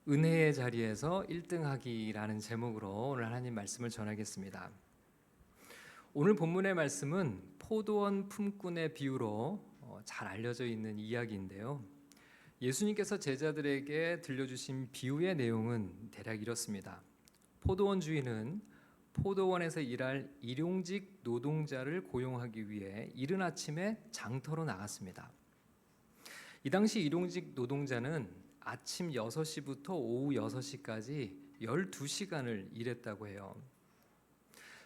은혜의 자리에서 1등하기라는 제목으로 오늘 하나님 말씀을 전하겠습니다. 오늘 본문의 말씀은 포도원 품꾼의 비유로 잘 알려져 있는 이야기인데요. 예수님께서 제자들에게 들려주신 비유의 내용은 대략 이렇습니다. 포도원 주인은 포도원에서 일할 일용직 노동자를 고용하기 위해 이른 아침에 장터로 나갔습니다. 이 당시 일용직 노동자는 아침 6시부터 오후 6시까지 12시간을 일했다고 해요.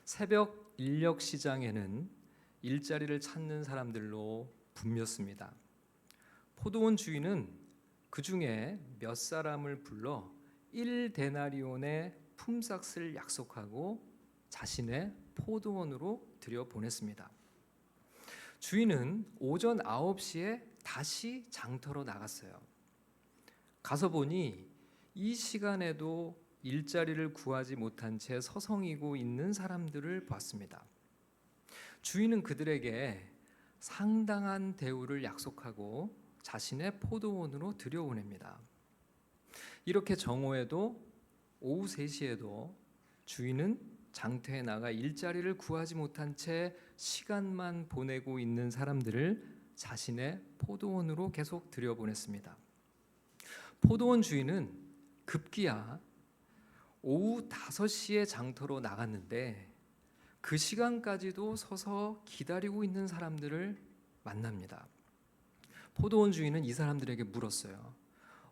새벽 인력 시장에는 일자리를 찾는 사람들로 붐볐습니다. 포도원 주인은 그 중에 몇 사람을 불러 1데나리온의 품삯을 약속하고 자신의 포도원으로 들여보냈습니다. 주인은 오전 9시에 다시 장터로 나갔어요. 가서 보니 이 시간에도 일자리를 구하지 못한 채 서성이고 있는 사람들을 봤습니다. 주인은 그들에게 상당한 대우를 약속하고 자신의 포도원으로 들여보냅니다. 이렇게 정오에도 오후 3시에도 주인은 장터에 나가 일자리를 구하지 못한 채 시간만 보내고 있는 사람들을 자신의 포도원으로 계속 들여보냈습니다. 포도원 주인은 급기야 오후 5시에 장터로 나갔는데 그 시간까지도 서서 기다리고 있는 사람들을 만납니다. 포도원 주인은 이 사람들에게 물었어요.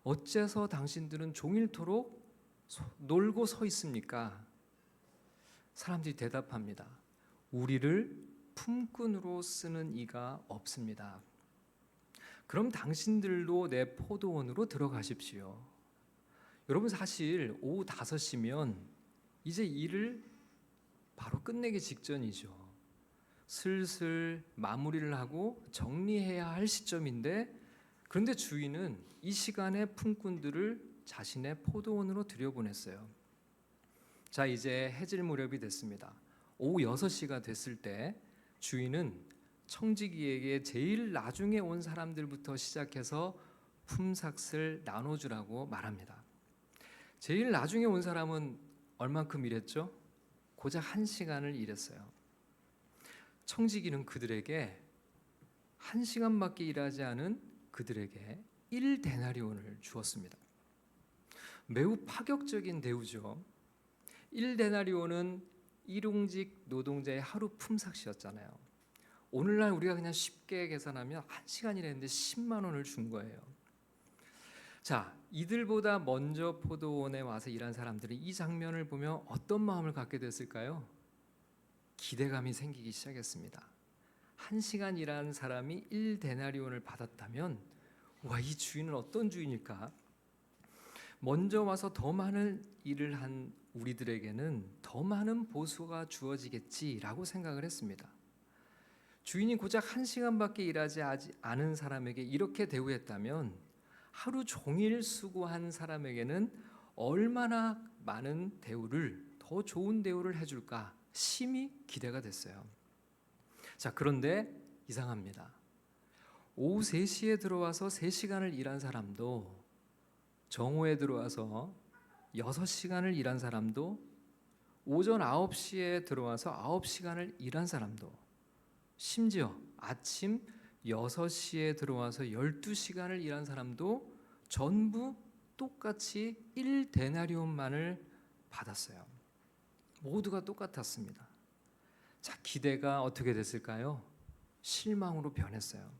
어째서 당신들은 종일토록 놀고 서 있습니까? 사람들이 대답합니다. 우리를 품꾼으로 쓰는 이가 없습니다. 그럼 당신들도 내 포도원으로 들어가십시오. 여러분, 사실 오후 5시면 이제 일을 바로 끝내기 직전이죠. 슬슬 마무리를 하고 정리해야 할 시점인데, 그런데 주인은 이 시간에 품꾼들을 자신의 포도원으로 들여보냈어요. 자, 이제 해질 무렵이 됐습니다. 오후 6시가 됐을 때 주인은 청지기에게 제일 나중에 온 사람들부터 시작해서 품삯을 나눠주라고 말합니다. 제일 나중에 온 사람은 얼만큼 일했죠? 고작 1시간을 일했어요. 청지기는 그들에게 1시간밖에 일하지 않은 그들에게 1데나리온을 주었습니다. 매우 파격적인 대우죠. 1데나리온은 일용직 노동자의 하루 품삯이었잖아요. 오늘날 우리가 그냥 쉽게 계산하면 1시간 일했는데 10만 원을 준 거예요. 자, 이들보다 먼저 포도원에 와서 일한 사람들이 이 장면을 보며 어떤 마음을 갖게 됐을까요? 기대감이 생기기 시작했습니다. 1시간 일한 사람이 1데나리온을 받았다면 와, 이 주인은 어떤 주인일까? 먼저 와서 더 많은 일을 한 우리들에게는 더 많은 보수가 주어지겠지라고 생각을 했습니다. 주인이 고작 1시간밖에 일하지 않은 사람에게 이렇게 대우했다면 하루 종일 수고한 사람에게는 얼마나 많은 대우를, 더 좋은 대우를 해줄까 심히 기대가 됐어요. 자, 그런데 이상합니다. 오후 3시에 들어와서 3시간을 일한 사람도, 정오에 들어와서 6시간을 일한 사람도, 오전 9시에 들어와서 9시간을 일한 사람도, 심지어 아침 6시에 들어와서 12시간을 일한 사람도 전부 똑같이 1데나리온만을 받았어요. 모두가 똑같았습니다. 자, 기대가 어떻게 됐을까요? 실망으로 변했어요.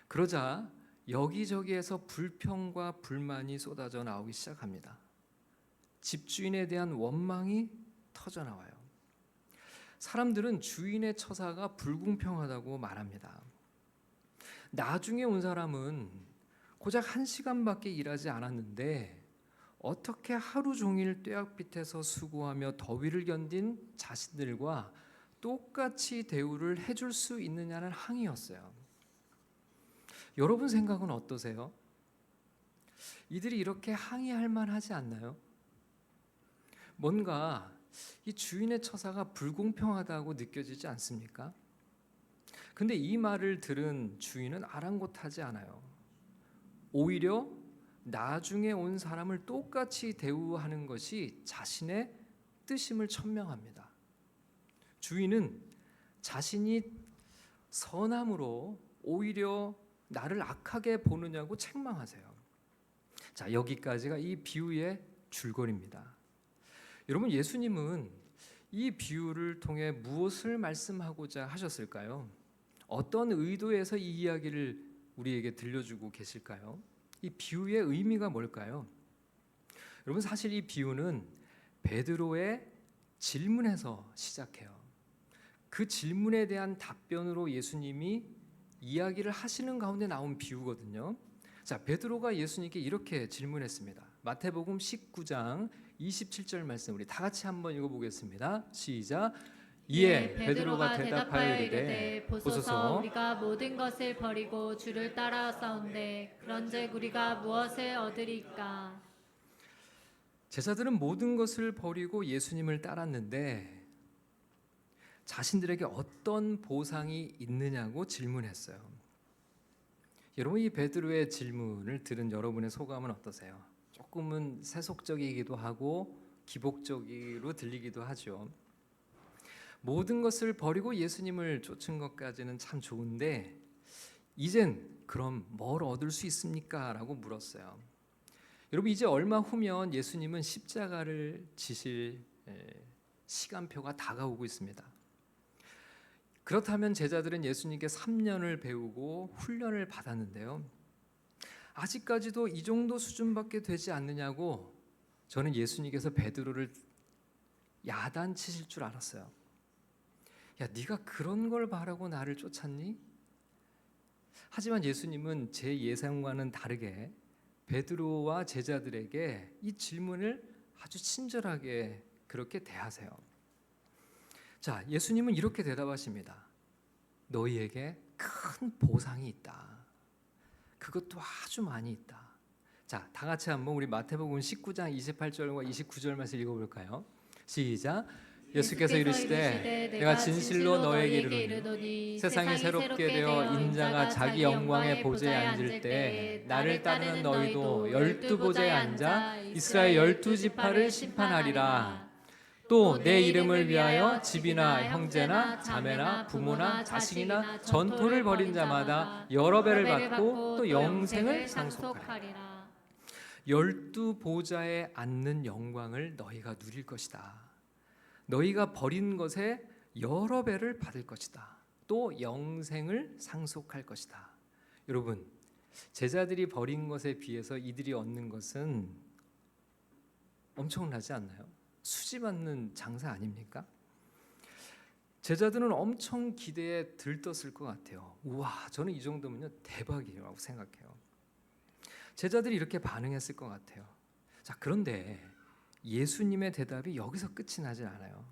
그러자 여기저기에서 불평과 불만이 쏟아져 나오기 시작합니다. 집주인에 대한 원망이 터져 나와요. 사람들은 주인의 처사가 불공평하다고 말합니다. 나중에 온 사람은 고작 1시간밖에 일하지 않았는데 어떻게 하루 종일 뙤약빛에서 수고하며 더위를 견딘 자신들과 똑같이 대우를 해줄 수 있느냐는 항의였어요. 여러분 생각은 어떠세요? 이들이 이렇게 항의할 만하지 않나요? 뭔가 이 주인의 처사가 불공평하다고 느껴지지 않습니까? 근데 이 말을 들은 주인은 아랑곳하지 않아요. 오히려 나중에 온 사람을 똑같이 대우하는 것이 자신의 뜻임을 천명합니다. 주인은 자신이 선함으로 오히려 나를 악하게 보느냐고 책망하세요. 자, 여기까지가 이 비유의 줄거리입니다. 여러분, 예수님은 이 비유를 통해 무엇을 말씀하고자 하셨을까요? 어떤 의도에서 이 이야기를 우리에게 들려주고 계실까요? 이 비유의 의미가 뭘까요? 여러분, 사실 이 비유는 베드로의 질문에서 시작해요. 그 질문에 대한 답변으로 예수님이 이야기를 하시는 가운데 나온 비유거든요. 자, 베드로가 예수님께 이렇게 질문했습니다. 마태복음 19장 27절 말씀 우리 다 같이 한번 읽어보겠습니다. 시작. 이에 베드로가 대답하여 이르되 보소서 우리가 모든 것을 버리고 주를 따라싸운데 그런즉 우리가 무엇을 얻으리까? 제자들은 모든 것을 버리고 예수님을 따랐는데 자신들에게 어떤 보상이 있느냐고 질문했어요. 여러분, 이 베드로의 질문을 들은 여러분의 소감은 어떠세요? 조금은 세속적이기도 하고 기복적으로 들리기도 하죠. 모든 것을 버리고 예수님을 쫓은 것까지는 참 좋은데 이젠 그럼 뭘 얻을 수 있습니까? 라고 물었어요. 여러분, 이제 얼마 후면 예수님은 십자가를 지실 시간표가 다가오고 있습니다. 그렇다면 제자들은 예수님께 3년을 배우고 훈련을 받았는데요. 아직까지도 이 정도 수준밖에 되지 않느냐고 저는 예수님께서 베드로를 야단치실 줄 알았어요. 야, 네가 그런 걸 바라고 나를 쫓았니? 하지만 예수님은 제 예상과는 다르게 베드로와 제자들에게 이 질문을 아주 친절하게 그렇게 대하세요. 자, 예수님은 이렇게 대답하십니다. 너희에게 큰 보상이 있다. 그것도 아주 많이 있다. 자, 다 같이 한번 우리 마태복음 19장 28절과 29절 말씀 읽어볼까요? 시작. 예수께서 이르시되 내가 진실로 너에게 이르노니 세상이 새롭게 되어 인자가 자기 영광의 보좌에 앉을 때 나를 따르는 너희도 12보좌에 앉아 이스라엘 12지파를 심판하리라. 또 내 이름을 위하여 집이나 형제나 자매나 부모나 자식이나 전토를 벌인 자마다 여러 배를 받고 또 영생을 상속하리라. 12보좌에 앉는 영광을 너희가 누릴 것이다. 너희가 버린 것에 여러 배를 받을 것이다. 또 영생을 상속할 것이다. 여러분, 제자들이 버린 것에 비해서 이들이 얻는 것은 엄청나지 않나요? 수지받는 장사 아닙니까? 제자들은 엄청 기대에 들떴을 것 같아요. 우와, 저는 이 정도면요 대박이라고 생각해요. 제자들이 이렇게 반응했을 것 같아요. 자, 그런데 예수님의 대답이 여기서 끝이 나지 않아요.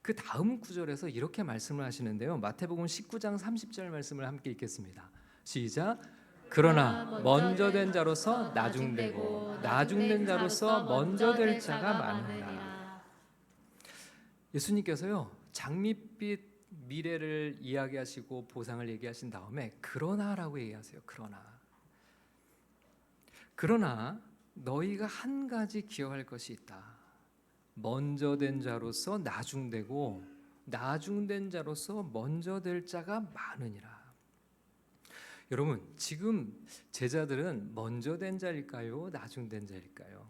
그 다음 구절에서 이렇게 말씀을 하시는데요. 마태복음 19장 30절 말씀을 함께 읽겠습니다. 시작. 그러나 먼저 된 자로서 나중되고 나중된 자로서 먼저 될 자가 많으리라. 예수님께서요, 장밋빛 미래를 이야기하시고 보상을 얘기하신 다음에 그러나라고 얘기하세요. 그러나 너희가 한 가지 기억할 것이 있다. 먼저 된 자로서 나중되고 나중된 자로서 먼저 될 자가 많으니라. 여러분, 지금 제자들은 먼저 된 자일까요? 나중된 자일까요?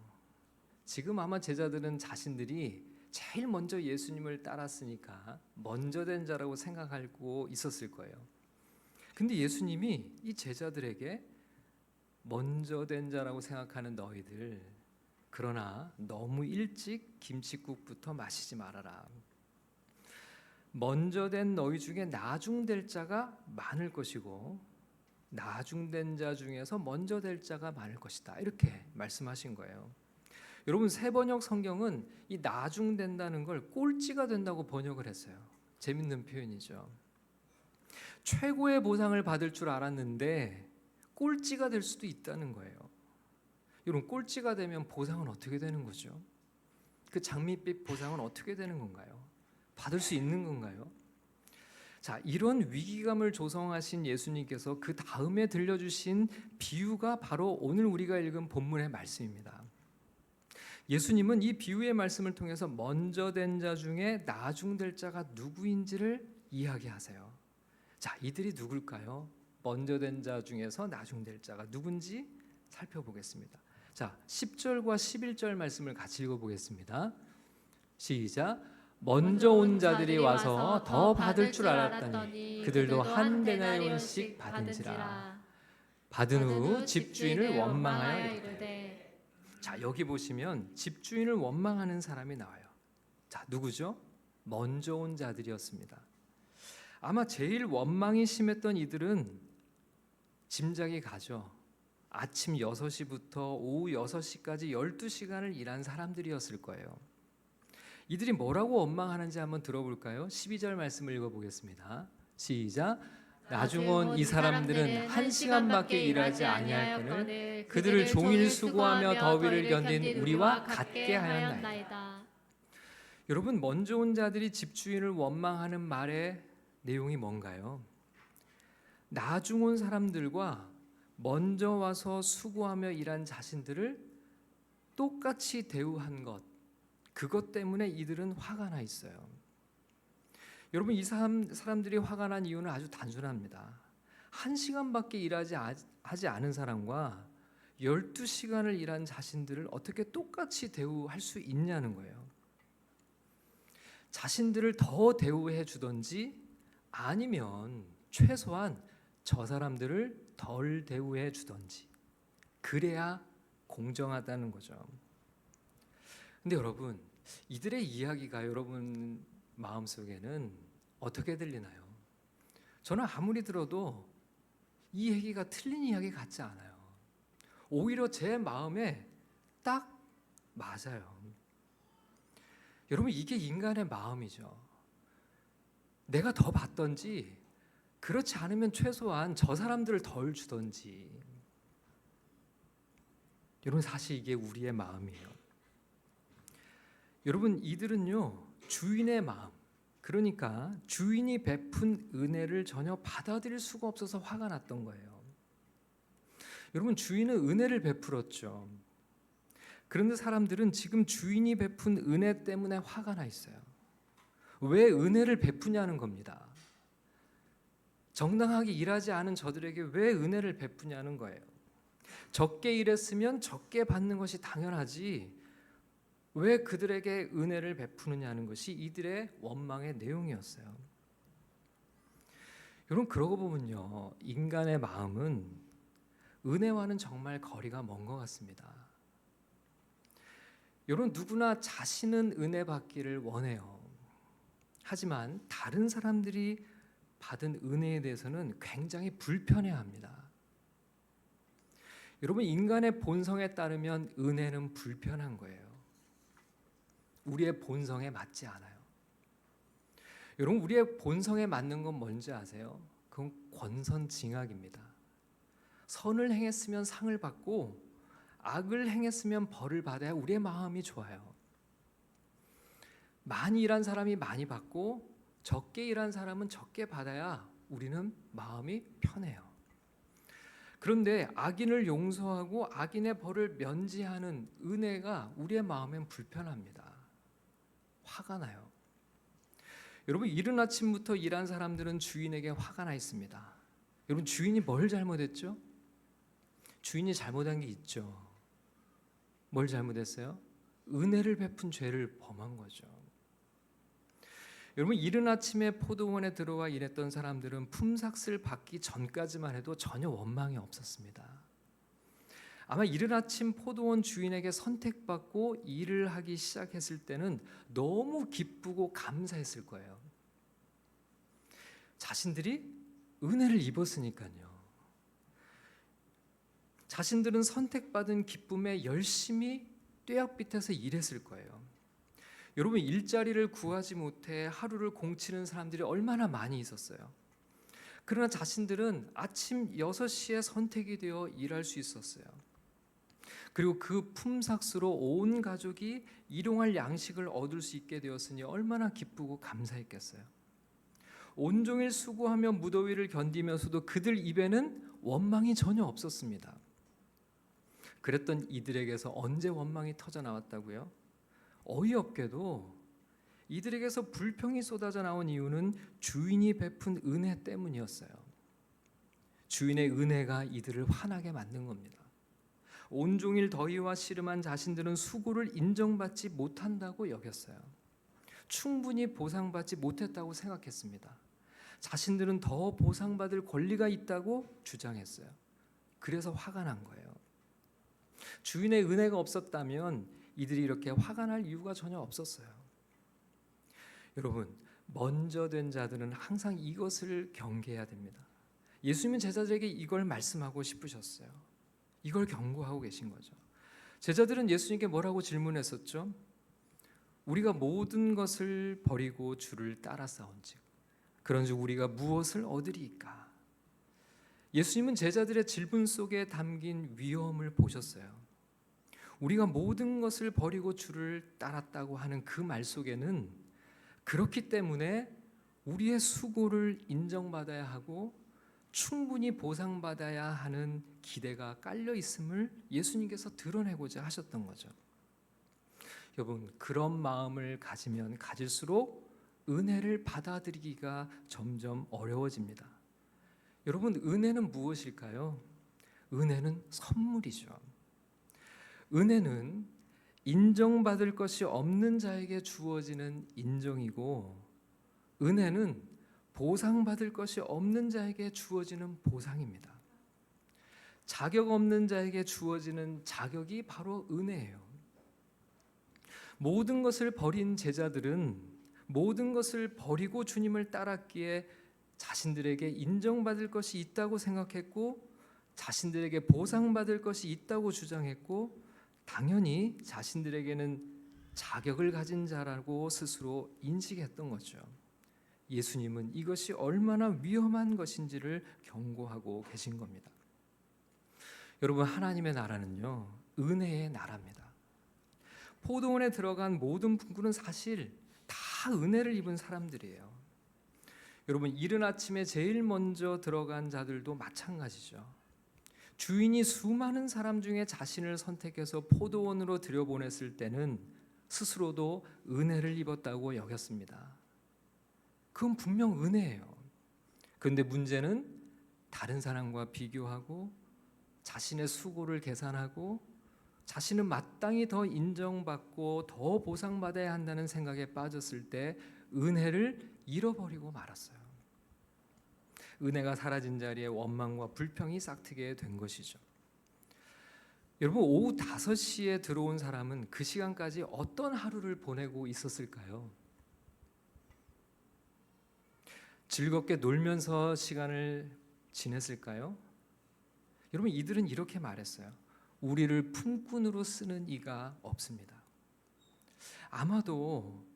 지금 아마 제자들은 자신들이 제일 먼저 예수님을 따랐으니까 먼저 된 자라고 생각하고 있었을 거예요. 근데 예수님이 이 제자들에게 먼저 된 자라고 생각하는 너희들, 그러나 너무 일찍 김칫국부터 마시지 말아라. 먼저 된 너희 중에 나중될 자가 많을 것이고 나중된 자 중에서 먼저 될 자가 많을 것이다. 이렇게 말씀하신 거예요. 여러분, 새번역 성경은 이 나중된다는 걸 꼴찌가 된다고 번역을 했어요. 재밌는 표현이죠. 최고의 보상을 받을 줄 알았는데 꼴찌가 될 수도 있다는 거예요. 여러분, 꼴찌가 되면 보상은 어떻게 되는 거죠? 그 장밋빛 보상은 어떻게 되는 건가요? 받을 수 있는 건가요? 자, 이런 위기감을 조성하신 예수님께서 그 다음에 들려주신 비유가 바로 오늘 우리가 읽은 본문의 말씀입니다. 예수님은 이 비유의 말씀을 통해서 먼저 된 자 중에 나중될 자가 누구인지를 이야기하세요. 자, 이들이 누굴까요? 먼저 된 자 중에서 나중될 자가 누군지 살펴보겠습니다. 자, 10절과 11절 말씀을 같이 읽어보겠습니다. 시작. 먼저 온 자들이 와서 더 받을 줄 알았더니 그들도 한 데나리온씩 받은지라. 받은 후 집주인을 원망하여 이르되. 자, 여기 보시면 집주인을 원망하는 사람이 나와요. 자, 누구죠? 먼저 온 자들이었습니다. 아마 제일 원망이 심했던 이들은 짐작이 가죠. 아침 6시부터 오후 6시까지 12시간을 일한 사람들이었을 거예요. 이들이 뭐라고 원망하는지 한번 들어볼까요? 12절 말씀을 읽어보겠습니다. 시작. 나중 온 이 사람들은 1시간밖에 일하지 아니할거늘 그들을 종일 수고하며 더위를 견딘 우리와 같게 하였나이다. 여러분, 먼저 온 자들이 집주인을 원망하는 말의 내용이 뭔가요? 나중 온 사람들과 먼저 와서 수고하며 일한 자신들을 똑같이 대우한 것, 그것 때문에 이들은 화가 나 있어요. 여러분, 이 사람들이 화가 난 이유는 아주 단순합니다. 1시간밖에 하지 않은 사람과 12시간을 일한 자신들을 어떻게 똑같이 대우할 수 있냐는 거예요. 자신들을 더 대우해 주든지 아니면 최소한 저 사람들을 덜 대우해 주든지, 그래야 공정하다는 거죠. 근데 여러분, 이들의 이야기가 여러분 마음속에는 어떻게 들리나요? 저는 아무리 들어도 이 얘기가 틀린 이야기 같지 않아요. 오히려 제 마음에 딱 맞아요. 여러분, 이게 인간의 마음이죠. 내가 더 받든지, 그렇지 않으면 최소한 저 사람들을 덜 주든지. 여러분, 사실 이게 우리의 마음이에요. 여러분, 이들은요, 주인의 마음, 그러니까 주인이 베푼 은혜를 전혀 받아들일 수가 없어서 화가 났던 거예요. 여러분, 주인은 은혜를 베풀었죠. 그런데 사람들은 지금 주인이 베푼 은혜 때문에 화가 나 있어요. 왜 은혜를 베푸냐는 겁니다. 정당하게 일하지 않은 저들에게 왜 은혜를 베푸냐는 거예요. 적게 일했으면 적게 받는 것이 당연하지, 왜 그들에게 은혜를 베푸느냐는 것이 이들의 원망의 내용이었어요. 여러분, 그러고 보면요, 인간의 마음은 은혜와는 정말 거리가 먼 것 같습니다. 여러분, 누구나 자신은 은혜 받기를 원해요. 하지만 다른 사람들이 받은 은혜에 대해서는 굉장히 불편해합니다. 여러분, 인간의 본성에 따르면 은혜는 불편한 거예요. 우리의 본성에 맞지 않아요. 여러분, 우리의 본성에 맞는 건 뭔지 아세요? 그건 권선징악입니다. 선을 행했으면 상을 받고 악을 행했으면 벌을 받아야 우리의 마음이 좋아요. 많이 일한 사람이 많이 받고 적게 일한 사람은 적게 받아야 우리는 마음이 편해요. 그런데 악인을 용서하고 악인의 벌을 면제하는 은혜가 우리의 마음엔 불편합니다. 화가 나요. 여러분, 이른 아침부터 일한 사람들은 주인에게 화가 나 있습니다. 여러분, 주인이 뭘 잘못했죠? 주인이 잘못한 게 있죠. 뭘 잘못했어요? 은혜를 베푼 죄를 범한 거죠. 여러분, 이른 아침에 포도원에 들어와 일했던 사람들은 품삯을 받기 전까지만 해도 전혀 원망이 없었습니다. 아마 이른 아침 포도원 주인에게 선택받고 일을 하기 시작했을 때는 너무 기쁘고 감사했을 거예요. 자신들이 은혜를 입었으니까요. 자신들은 선택받은 기쁨에 열심히 뙤약빛에서 일했을 거예요. 여러분, 일자리를 구하지 못해 하루를 공치는 사람들이 얼마나 많이 있었어요. 그러나 자신들은 아침 6시에 선택이 되어 일할 수 있었어요. 그리고 그 품삯으로 온 가족이 일용할 양식을 얻을 수 있게 되었으니 얼마나 기쁘고 감사했겠어요. 온종일 수고하며 무더위를 견디면서도 그들 입에는 원망이 전혀 없었습니다. 그랬던 이들에게서 언제 원망이 터져 나왔다고요? 어이없게도 이들에게서 불평이 쏟아져 나온 이유는 주인이 베푼 은혜 때문이었어요. 주인의 은혜가 이들을 화나게 만든 겁니다. 온종일 더위와 씨름한 자신들은 수고를 인정받지 못한다고 여겼어요. 충분히 보상받지 못했다고 생각했습니다. 자신들은 더 보상받을 권리가 있다고 주장했어요. 그래서 화가 난 거예요. 주인의 은혜가 없었다면 이들이 이렇게 화가 날 이유가 전혀 없었어요. 여러분, 먼저 된 자들은 항상 이것을 경계해야 됩니다. 예수님은 제자들에게 이걸 말씀하고 싶으셨어요. 이걸 경고하고 계신 거죠. 제자들은 예수님께 뭐라고 질문했었죠? 우리가 모든 것을 버리고 주를 따라싸운즉 그런즉 우리가 무엇을 얻으리이까? 예수님은 제자들의 질문 속에 담긴 위험을 보셨어요. 우리가 모든 것을 버리고 주를 따랐다고 하는 그 말 속에는 그렇기 때문에 우리의 수고를 인정받아야 하고 충분히 보상받아야 하는 기대가 깔려 있음을 예수님께서 드러내고자 하셨던 거죠. 여러분, 그런 마음을 가지면 가질수록 은혜를 받아들이기가 점점 어려워집니다. 여러분, 은혜는 무엇일까요? 은혜는 선물이죠. 은혜는 인정받을 것이 없는 자에게 주어지는 인정이고, 은혜는 보상받을 것이 없는 자에게 주어지는 보상입니다. 자격 없는 자에게 주어지는 자격이 바로 은혜예요. 모든 것을 버린 제자들은 모든 것을 버리고 주님을 따랐기에 자신들에게 인정받을 것이 있다고 생각했고, 자신들에게 보상받을 것이 있다고 주장했고, 당연히 자신들에게는 자격을 가진 자라고 스스로 인식했던 거죠. 예수님은 이것이 얼마나 위험한 것인지를 경고하고 계신 겁니다. 여러분, 하나님의 나라는요, 은혜의 나라입니다. 포도원에 들어간 모든 분들은 사실 다 은혜를 입은 사람들이에요. 여러분, 이른 아침에 제일 먼저 들어간 자들도 마찬가지죠. 주인이 수많은 사람 중에 자신을 선택해서 포도원으로 들여보냈을 때는 스스로도 은혜를 입었다고 여겼습니다. 그건 분명 은혜예요. 그런데 문제는 다른 사람과 비교하고 자신의 수고를 계산하고 자신은 마땅히 더 인정받고 더 보상받아야 한다는 생각에 빠졌을 때 은혜를 잃어버리고 말았어요. 은혜가 사라진 자리에 원망과 불평이 싹트게 된 것이죠. 여러분, 오후 5시에 들어온 사람은 그 시간까지 어떤 하루를 보내고 있었을까요? 즐겁게 놀면서 시간을 지냈을까요? 여러분, 이들은 이렇게 말했어요. 우리를 품꾼으로 쓰는 이가 없습니다. 아마도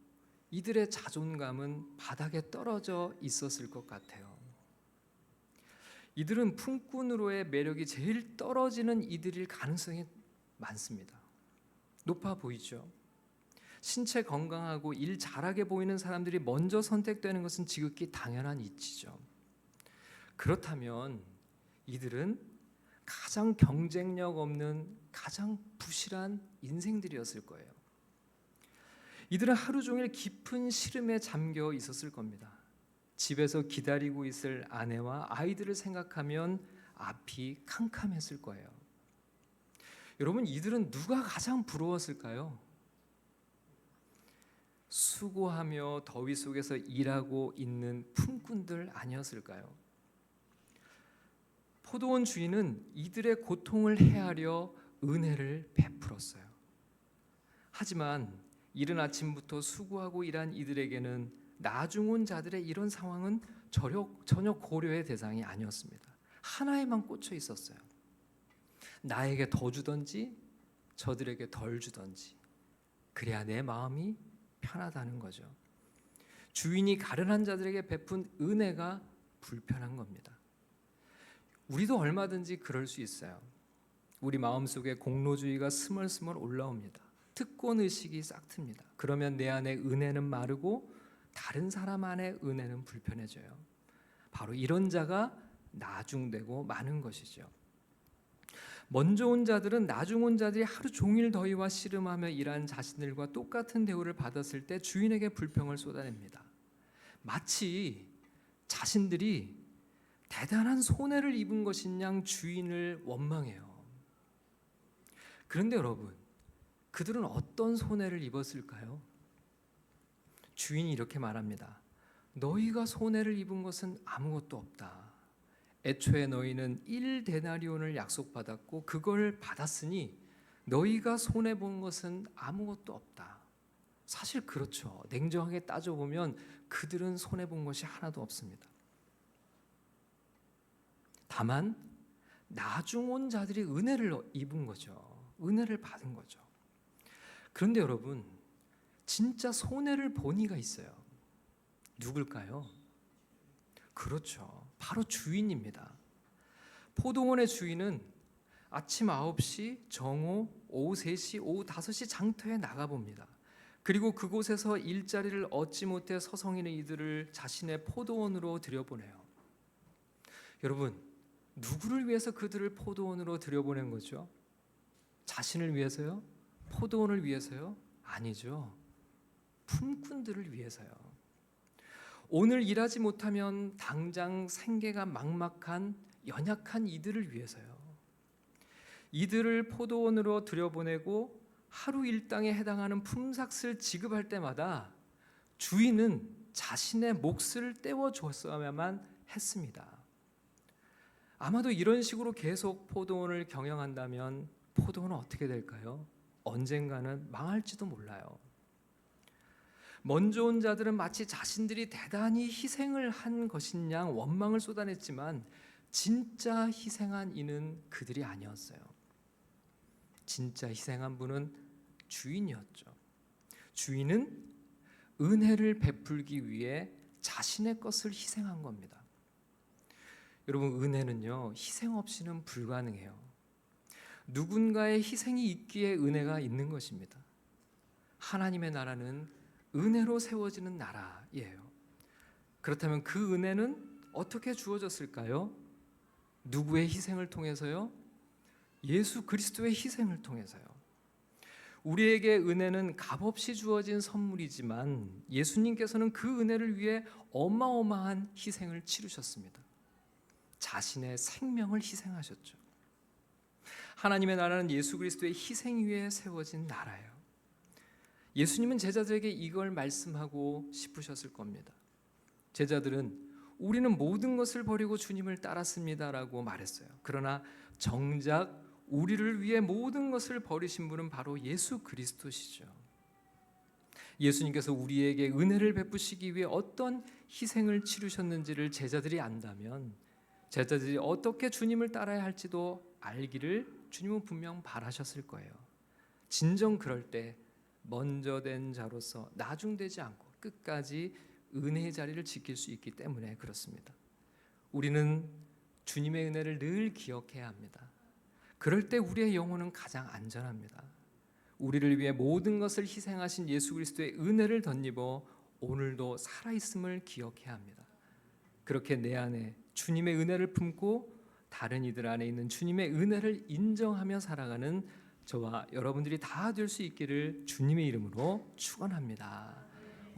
이들의 자존감은 바닥에 떨어져 있었을 것 같아요. 이들은 품꾼으로의 매력이 제일 떨어지는 이들일 가능성이 많습니다. 높아 보이죠? 신체 건강하고 일 잘하게 보이는 사람들이 먼저 선택되는 것은 지극히 당연한 이치죠. 그렇다면 이들은 가장 경쟁력 없는 가장 부실한 인생들이었을 거예요. 이들은 하루 종일 깊은 시름에 잠겨 있었을 겁니다. 집에서 기다리고 있을 아내와 아이들을 생각하면 앞이 캄캄했을 거예요. 여러분, 이들은 누가 가장 부러웠을까요? 수고하며 더위 속에서 일하고 있는 품꾼들 아니었을까요? 포도원 주인은 이들의 고통을 헤아려 은혜를 베풀었어요. 하지만 이른 아침부터 수고하고 일한 이들에게는 나중 온 자들의 이런 상황은 전혀 고려의 대상이 아니었습니다. 하나에만 꽂혀 있었어요. 나에게 더 주든지 저들에게 덜 주든지 그래야 내 마음이 편하다는 거죠. 주인이 가련한 자들에게 베푼 은혜가 불편한 겁니다. 우리도 얼마든지 그럴 수 있어요. 우리 마음속에 공로주의가 스멀스멀 올라옵니다. 특권의식이 싹틉니다. 그러면 내 안에 은혜는 마르고 다른 사람 안의 은혜는 불편해져요. 바로 이런 자가 나중되고 마는 것이죠. 먼저 온 자들은 나중 온 자들이 하루 종일 더위와 씨름하며 일한 자신들과 똑같은 대우를 받았을 때 주인에게 불평을 쏟아냅니다. 마치 자신들이 대단한 손해를 입은 것인 양 주인을 원망해요. 그런데 여러분, 그들은 어떤 손해를 입었을까요? 주인이 이렇게 말합니다. 너희가 손해를 입은 것은 아무것도 없다. 애초에 너희는 1데나리온을 약속받았고 그걸 받았으니 너희가 손해본 것은 아무것도 없다. 사실 그렇죠. 냉정하게 따져보면 그들은 손해본 것이 하나도 없습니다. 다만 나중 온 자들이 은혜를 입은 거죠. 은혜를 받은 거죠. 그런데 여러분, 진짜 손해를 본 이가 있어요. 누굴까요? 그렇죠. 바로 주인입니다. 포도원의 주인은 아침 9시, 정오, 오후 3시, 오후 5시 장터에 나가봅니다. 그리고 그곳에서 일자리를 얻지 못해 서성이는 이들을 자신의 포도원으로 들여보내요. 여러분, 누구를 위해서 그들을 포도원으로 들여보낸 거죠? 자신을 위해서요? 포도원을 위해서요? 아니죠. 품꾼들을 위해서요. 오늘 일하지 못하면 당장 생계가 막막한 연약한 이들을 위해서요. 이들을 포도원으로 들여보내고 하루 일당에 해당하는 품삯을 지급할 때마다 주인은 자신의 몫을 떼어줬어야만 했습니다. 아마도 이런 식으로 계속 포도원을 경영한다면 포도원은 어떻게 될까요? 언젠가는 망할지도 몰라요. 먼저 온 자들은 마치 자신들이 대단히 희생을 한 것인 양 원망을 쏟아냈지만 진짜 희생한 이는 그들이 아니었어요. 진짜 희생한 분은 주인이었죠. 주인은 은혜를 베풀기 위해 자신의 것을 희생한 겁니다. 여러분, 은혜는요, 희생 없이는 불가능해요. 누군가의 희생이 있기에 은혜가 있는 것입니다. 하나님의 나라는 은혜로 세워지는 나라예요. 그렇다면 그 은혜는 어떻게 주어졌을까요? 누구의 희생을 통해서요? 예수 그리스도의 희생을 통해서요. 우리에게 은혜는 값없이 주어진 선물이지만 예수님께서는 그 은혜를 위해 어마어마한 희생을 치르셨습니다. 자신의 생명을 희생하셨죠. 하나님의 나라는 예수 그리스도의 희생 위에 세워진 나라예요. 예수님은 제자들에게 이걸 말씀하고 싶으셨을 겁니다. 제자들은 우리는 모든 것을 버리고 주님을 따랐습니다라고 말했어요. 그러나 정작 우리를 위해 모든 것을 버리신 분은 바로 예수 그리스도시죠. 예수님께서 우리에게 은혜를 베푸시기 위해 어떤 희생을 치르셨는지를 제자들이 안다면 제자들이 어떻게 주님을 따라야 할지도 알기를 주님은 분명 바라셨을 거예요. 진정 그럴 때 먼저 된 자로서 나중되지 않고 끝까지 은혜의 자리를 지킬 수 있기 때문에 그렇습니다. 우리는 주님의 은혜를 늘 기억해야 합니다. 그럴 때 우리의 영혼은 가장 안전합니다. 우리를 위해 모든 것을 희생하신 예수 그리스도의 은혜를 덧입어 오늘도 살아있음을 기억해야 합니다. 그렇게 내 안에 주님의 은혜를 품고 다른 이들 안에 있는 주님의 은혜를 인정하며 살아가는 저와 여러분들이 다 될 수 있기를 주님의 이름으로 축원합니다.